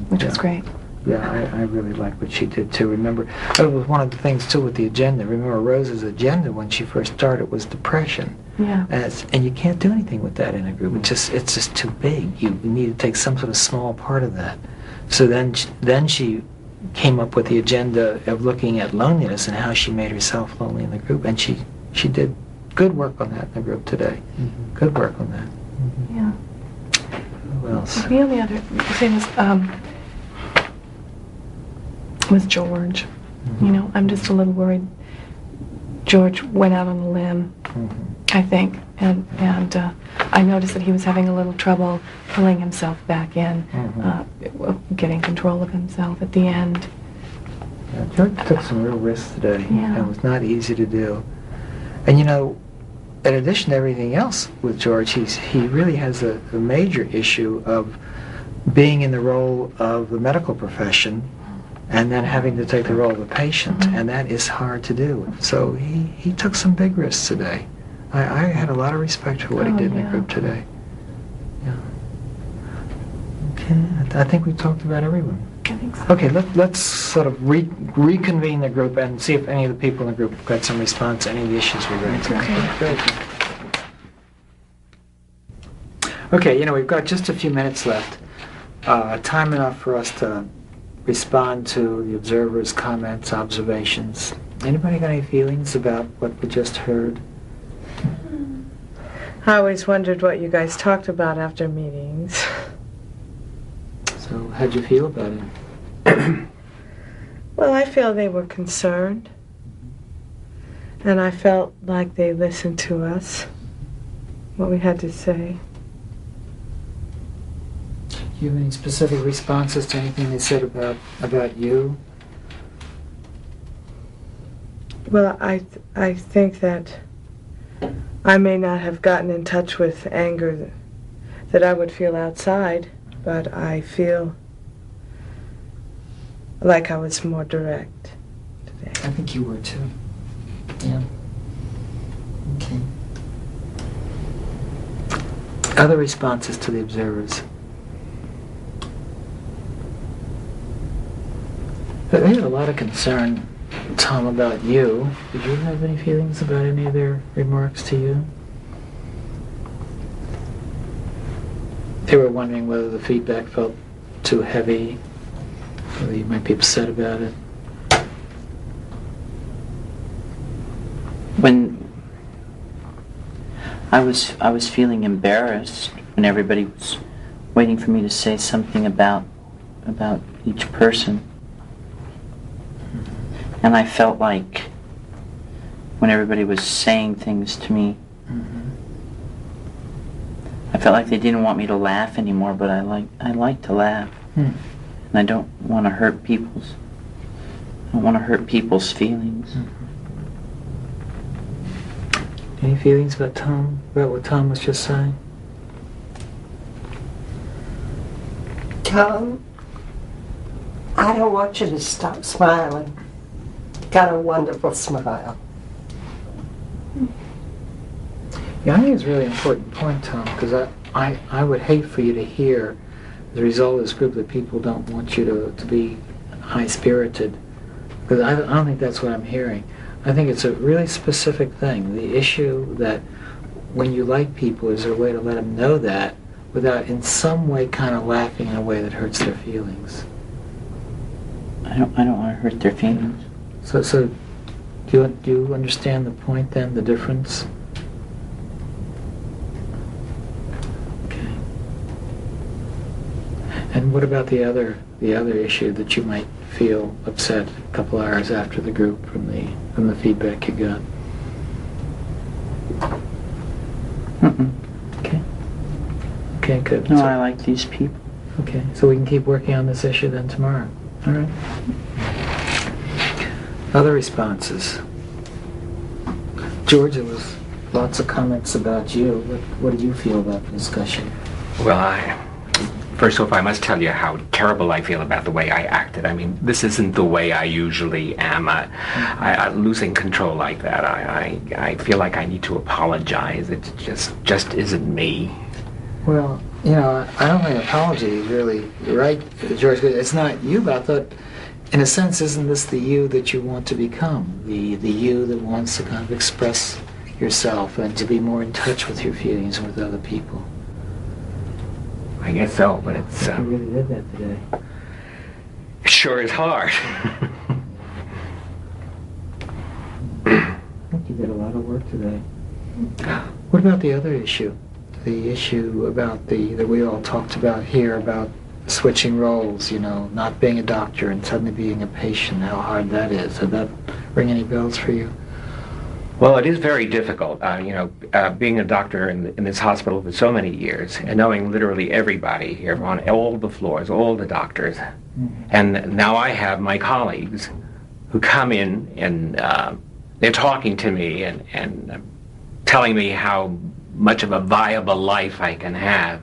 [SPEAKER 9] which was great.
[SPEAKER 1] Yeah, I really like what she did too. Remember, that was one of the things too with the agenda. Remember, Rose's agenda when she first started was depression.
[SPEAKER 9] Yeah.
[SPEAKER 1] And you can't do anything with that in a group. It's just too big. You need to take some sort of small part of that. So then she came up with the agenda of looking at loneliness and how she made herself lonely in the group, and she did good work on that in the group today. Good work on that.
[SPEAKER 9] Yeah.
[SPEAKER 1] Who else?
[SPEAKER 9] The only other thing was George. You know, I'm just a little worried. George went out on a limb, I think, and I noticed that he was having a little trouble pulling himself back in, getting control of himself at the end.
[SPEAKER 1] Yeah, George took some real risks today, and it was not easy to do. And you know, in addition to everything else with George, he really has a major issue of being in the role of the medical profession and then having to take the role of a patient, and that is hard to do. So he took some big risks today. I had a lot of respect for what he did in the group today. Yeah. Okay, I think we talked about everyone.
[SPEAKER 9] I think so.
[SPEAKER 1] Okay, let's sort of reconvene the group and see if any of the people in the group got some response to any of the issues we raised.
[SPEAKER 9] Okay.
[SPEAKER 1] Okay, you know, we've got just a few minutes left. Time enough for us to respond to the observers' comments, observations. Anybody got any feelings about what we just heard?
[SPEAKER 5] I always wondered what you guys talked about after meetings.
[SPEAKER 1] So, how'd you feel about it?
[SPEAKER 5] Well, I feel they were concerned. And I felt like they listened to us, what we had to say.
[SPEAKER 1] Do you have any specific responses to anything they said about you?
[SPEAKER 5] Well, I think that I may not have gotten in touch with anger that I would feel outside, but I feel like I was more direct today.
[SPEAKER 1] I think you were too. Yeah. Okay. Other responses to the observers? They had a lot of concern, Tom, about you. Did you have any feelings about any of their remarks to you? They were wondering whether the feedback felt too heavy, whether you might be upset about it.
[SPEAKER 11] When I was feeling embarrassed when everybody was waiting for me to say something about each person. And I felt like when everybody was saying things to me, I felt like they didn't want me to laugh anymore, but I like to laugh. And I don't want to hurt people's feelings.
[SPEAKER 1] Any feelings about Tom, about what Tom was just saying?
[SPEAKER 3] Tom, I don't want you to stop smiling. Got a wonderful smile.
[SPEAKER 1] Yeah, I think it's a really important point, Tom, because I would hate for you to hear, as a result of this group, that people don't want you to be high-spirited. Because I don't think that's what I'm hearing. I think it's a really specific thing. The issue that when you like people, is there a way to let them know that without in some way kind of laughing in a way that hurts their feelings?
[SPEAKER 11] I don't want to hurt their feelings.
[SPEAKER 1] So do you understand the point then, the difference? Okay. And what about the other issue that you might feel upset a couple hours after the group from the feedback you got? Okay. Okay, good.
[SPEAKER 11] No,
[SPEAKER 1] So-
[SPEAKER 11] I like these people.
[SPEAKER 1] Okay, so we can keep working on this issue then tomorrow. All right. Other responses? George, there was lots of comments about you. What did you feel about the discussion?
[SPEAKER 4] Well, first off, I must tell you how terrible I feel about the way I acted. I mean, this isn't the way I usually am. I losing control like that. I feel like I need to apologize. It just isn't me.
[SPEAKER 1] Well, I don't think an apology is really right, George. It's not you, but I thought, in a sense, isn't this the you that you want to become? The you that wants to kind of express yourself and to be more in touch with your feelings and with other people?
[SPEAKER 4] I guess so, but it's...
[SPEAKER 1] You really did that today.
[SPEAKER 4] It sure is hard.
[SPEAKER 1] I think you did a lot of work today. What about the other issue? The issue about that we all talked about here, about switching roles, not being a doctor and suddenly being a patient, how hard that is. Did that ring any bells for you?
[SPEAKER 4] Well, it is very difficult, being a doctor in this hospital for so many years and knowing literally everybody here on all the floors, all the doctors. And now I have my colleagues who come in and they're talking to me and telling me how much of a viable life I can have.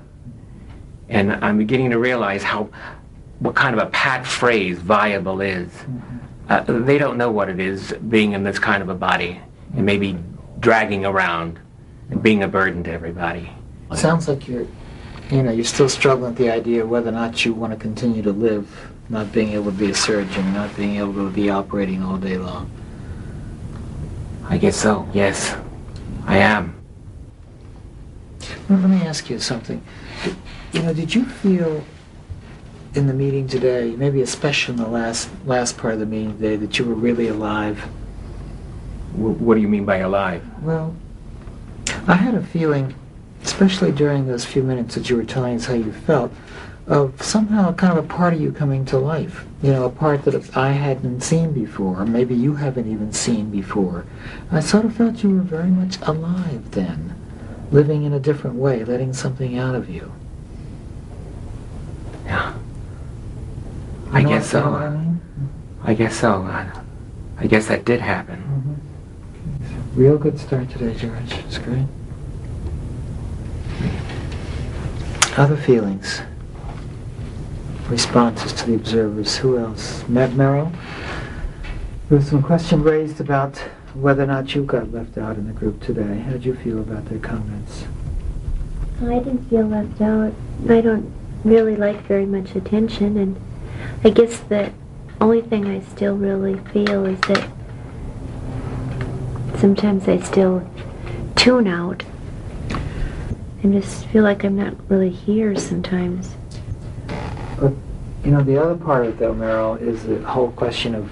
[SPEAKER 4] And I'm beginning to realize what kind of a pat phrase viable is. They don't know what it is being in this kind of a body and maybe dragging around and being a burden to everybody.
[SPEAKER 1] It sounds like you're still struggling with the idea of whether or not you want to continue to live, not being able to be a surgeon, not being able to be operating all day long.
[SPEAKER 4] I guess so, yes. I am.
[SPEAKER 1] Well, let me ask you something. Did you feel in the meeting today, maybe especially in the last part of the meeting today, that you were really alive?
[SPEAKER 4] What do you mean by alive?
[SPEAKER 1] Well, I had a feeling, especially during those few minutes that you were telling us how you felt, of somehow kind of a part of you coming to life. A part that I hadn't seen before, or maybe you haven't even seen before. I sort of felt you were very much alive then, living in a different way, letting something out of you.
[SPEAKER 4] Yeah. I guess so.
[SPEAKER 1] You know what I mean?
[SPEAKER 4] I guess so. I guess that did happen.
[SPEAKER 1] Real good start today, George. It's great. Other feelings? Responses to the observers. Who else? Merrill? There was some question raised about whether or not you got left out in the group today. How did you feel about their comments?
[SPEAKER 7] I didn't feel left out. I don't really like very much attention, and I guess the only thing I still really feel is that sometimes I still tune out and just feel like I'm not really here sometimes.
[SPEAKER 1] But, the other part of it, though, Meryl, is the whole question of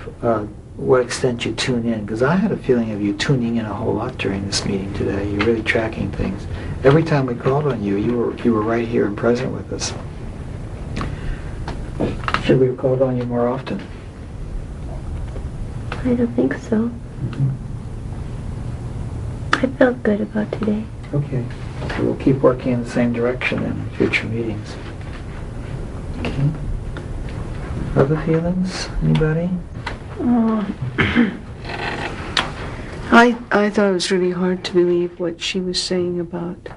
[SPEAKER 1] what extent you tune in. Because I had a feeling of you tuning in a whole lot during this meeting today. You're really tracking things. Every time we called on you, you were right here and present with us. Should we have called on you more often?
[SPEAKER 7] I don't think so.
[SPEAKER 1] Mm-hmm.
[SPEAKER 7] I felt good about today.
[SPEAKER 1] Okay. So we'll keep working in the same direction in future meetings. Okay. Other feelings? Anybody?
[SPEAKER 2] I thought it was really hard to believe what she was saying about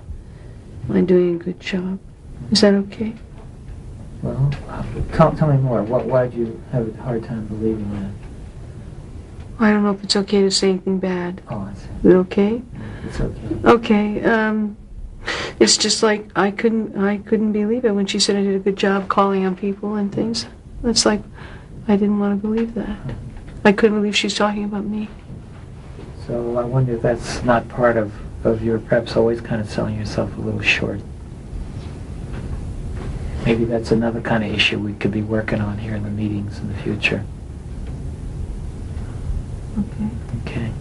[SPEAKER 2] my doing a good job. Is that okay?
[SPEAKER 1] Well, tell me more. Why did you have a hard time believing that?
[SPEAKER 2] I don't know if it's okay to say anything bad.
[SPEAKER 1] Oh, I see.
[SPEAKER 2] Is it okay?
[SPEAKER 1] It's okay.
[SPEAKER 2] Okay. It's just like I couldn't believe it when she said I did a good job calling on people and things. It's like I didn't want to believe that. I couldn't believe she's talking about me.
[SPEAKER 1] So I wonder if that's not part of your perhaps always kind of selling yourself a little short. Maybe that's another kind of issue we could be working on here in the meetings in the future.
[SPEAKER 2] Okay.
[SPEAKER 1] Okay.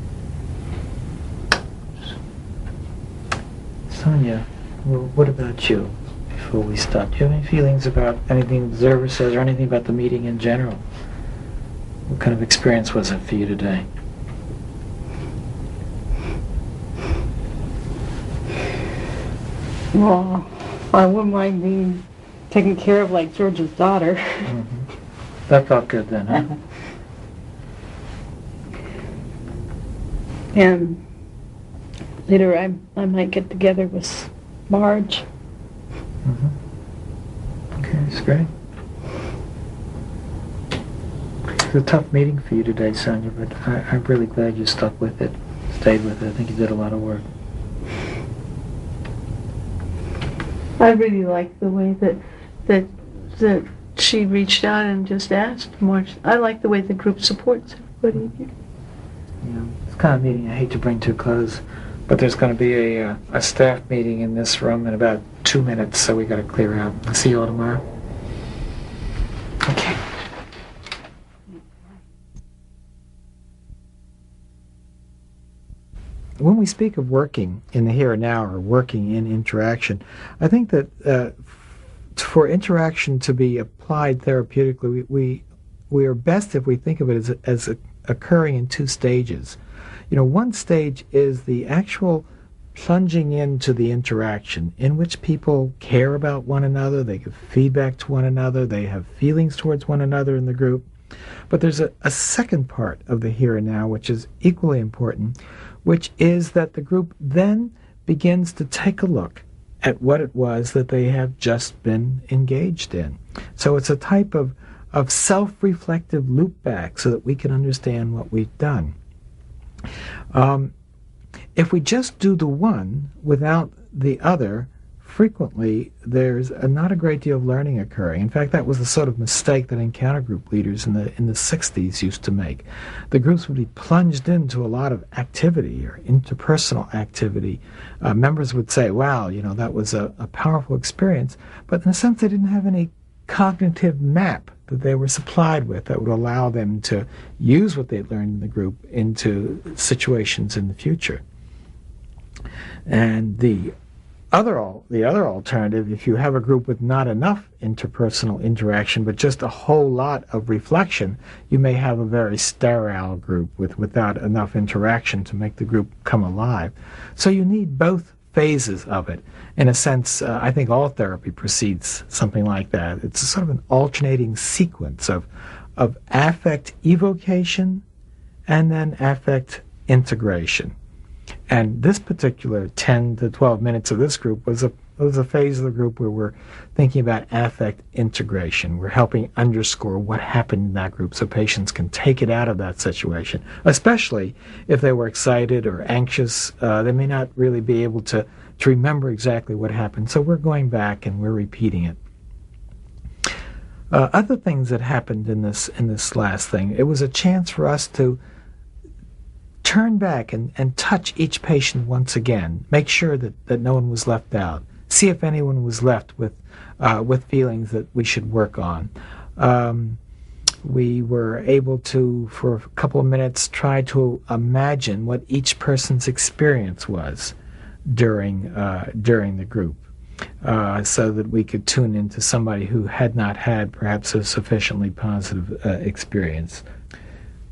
[SPEAKER 1] Sonia, well, what about you before we stop? Do you have any feelings about anything the observer says or anything about the meeting in general? What kind of experience was it for you today?
[SPEAKER 8] Well, I wouldn't mind being taken care of like George's daughter.
[SPEAKER 1] Mm-hmm. That felt good then, huh?
[SPEAKER 8] And later I might get together with Marge.
[SPEAKER 1] Mm-hmm. Okay, that's great. It was a tough meeting for you today, Sonia, but I'm really glad you stuck with it, stayed with it. I think you did a lot of work.
[SPEAKER 2] I really liked the way that she reached out and just asked more. I like the way the group supports everybody here.
[SPEAKER 1] Yeah, it's the kind of meeting I hate to bring to a close, but there's going to be a staff meeting in this room in about 2 minutes, so we got to clear out. I'll see you all tomorrow. Okay. When we speak of working in the here and now or working in interaction, I think that for interaction to be applied therapeutically, we are best if we think of it as occurring in 2 stages. One stage is the actual plunging into the interaction in which people care about one another, they give feedback to one another, they have feelings towards one another in the group. But there's a second part of the here and now which is equally important, which is that the group then begins to take a look at what it was that they have just been engaged in. So it's a type of self-reflective loop back so that we can understand what we've done. If we just do the one without the other, frequently there's not a great deal of learning occurring. In fact, that was the sort of mistake that encounter group leaders in the 60s used to make. The groups would be plunged into a lot of activity or interpersonal activity. Members would say, wow, that was a powerful experience, but in a sense they didn't have any cognitive map that they were supplied with that would allow them to use what they'd learned in the group into situations in the future. And the other alternative, if you have a group with not enough interpersonal interaction but just a whole lot of reflection, you may have a very sterile group without enough interaction to make the group come alive. So you need both phases of it. In a sense, I think all therapy precedes something like that. It's a sort of an alternating sequence of affect evocation and then affect integration.
[SPEAKER 6] And this particular 10 to 12 minutes of this group was a phase of the group where we're thinking about affect integration. We're helping underscore what happened in that group so patients can take it out of that situation, especially if they were excited or anxious. They may not really be able to remember exactly what happened. So we're going back and we're repeating it. Other things that happened in this last thing, it was a chance for us to turn back and touch each patient once again, make sure that no one was left out, see if anyone was left with feelings that we should work on. We were able to, for a couple of minutes, try to imagine what each person's experience was during the group, so that we could tune into somebody who had not had perhaps a sufficiently positive experience.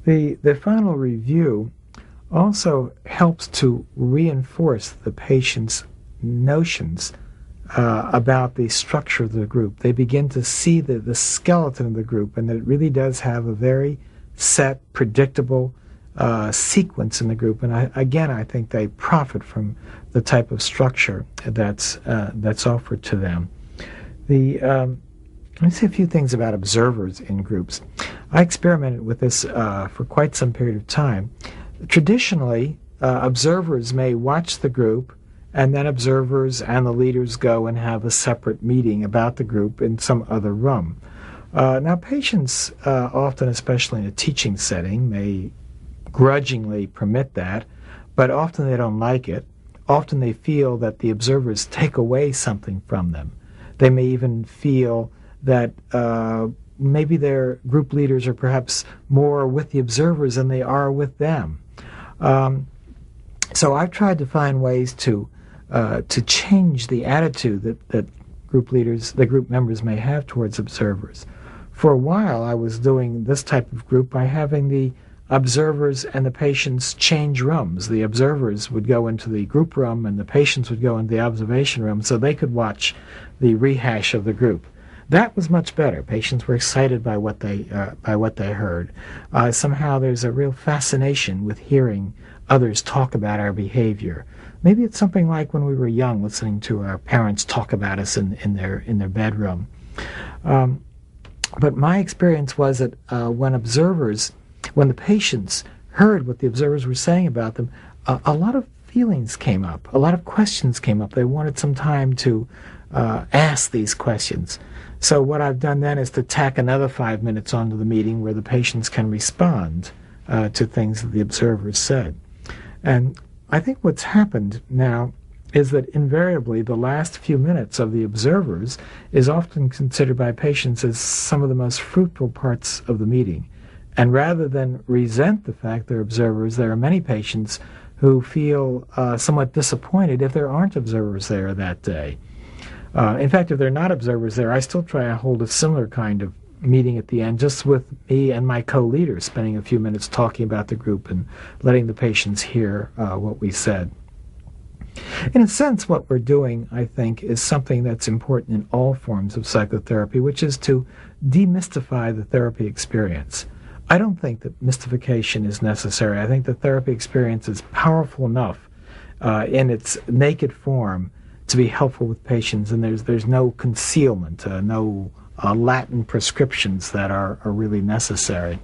[SPEAKER 6] The final review also helps to reinforce the patient's notions about the structure of the group. They begin to see the skeleton of the group, and that it really does have a very set, predictable sequence in the group. And I think they profit from the type of structure that's offered to them. Let me say a few things about observers in groups. I experimented with this for quite some period of time. Traditionally, observers may watch the group, and then observers and the leaders go and have a separate meeting about the group in some other room. Now, patients often, especially in a teaching setting, may grudgingly permit that, but often they don't like it. Often they feel that the observers take away something from them. They may even feel that maybe their group leaders are perhaps more with the observers than they are with them. So I've tried to find ways to change the attitude that the group members may have towards observers. For a while, I was doing this type of group by having the observers and the patients change rooms. The observers would go into the group room and the patients would go into the observation room so they could watch the rehash of the group. That was much better. Patients were excited by what they heard. Somehow there's a real fascination with hearing others talk about our behavior. Maybe it's something like when we were young, listening to our parents talk about us in their bedroom. But my experience was that when the patients heard what the observers were saying about them, a lot of feelings came up, a lot of questions came up. They wanted some time to ask these questions. So what I've done then is to tack another 5 minutes onto the meeting where the patients can respond to things that the observers said. And I think what's happened now is that invariably the last few minutes of the observers is often considered by patients as some of the most fruitful parts of the meeting. And rather than resent the fact they're observers, there are many patients who feel somewhat disappointed if there aren't observers there that day. In fact, if there are not observers there, I still try to hold a similar kind of meeting at the end, just with me and my co-leader spending a few minutes talking about the group and letting the patients hear what we said. In a sense, what we're doing, I think, is something that's important in all forms of psychotherapy, which is to demystify the therapy experience. I don't think that mystification is necessary. I think the therapy experience is powerful enough in its naked form to be helpful with patients, and there's no concealment, no Latin prescriptions that are really necessary.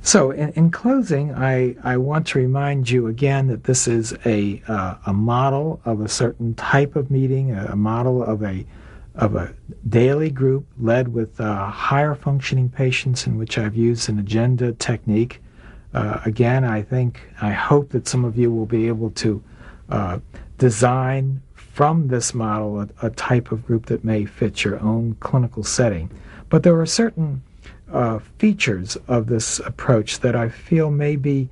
[SPEAKER 6] So in closing, I want to remind you again that this is a model of a certain type of meeting, a model of a daily group led with higher functioning patients, in which I've used an agenda technique. Again, I hope that some of you will be able to design from this model a type of group that may fit your own clinical setting. But there are certain features of this approach that I feel may be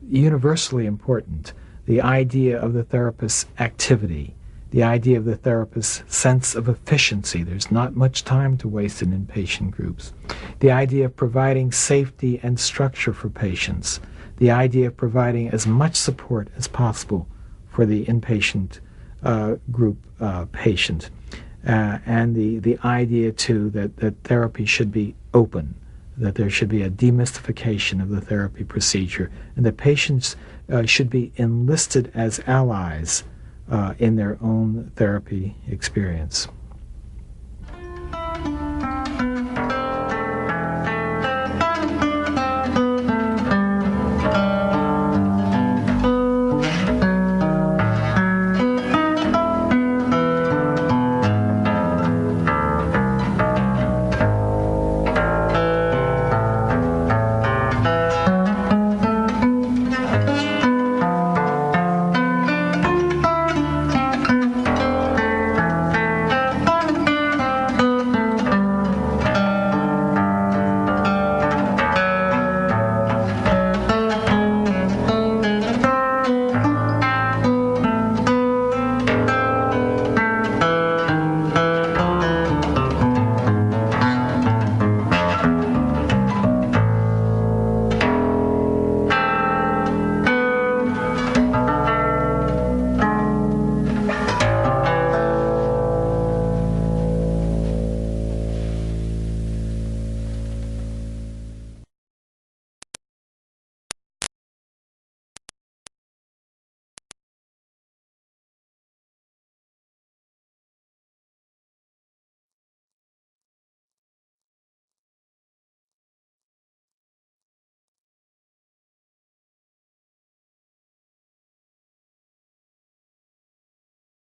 [SPEAKER 6] universally important. The idea of the therapist's activity, the idea of the therapist's sense of efficiency. There's not much time to waste in inpatient groups. The idea of providing safety and structure for patients. The idea of providing as much support as possible for the inpatient group patient. And the idea, too, that therapy should be open, that there should be a demystification of the therapy procedure, and that patients should be enlisted as allies in their own therapy experience.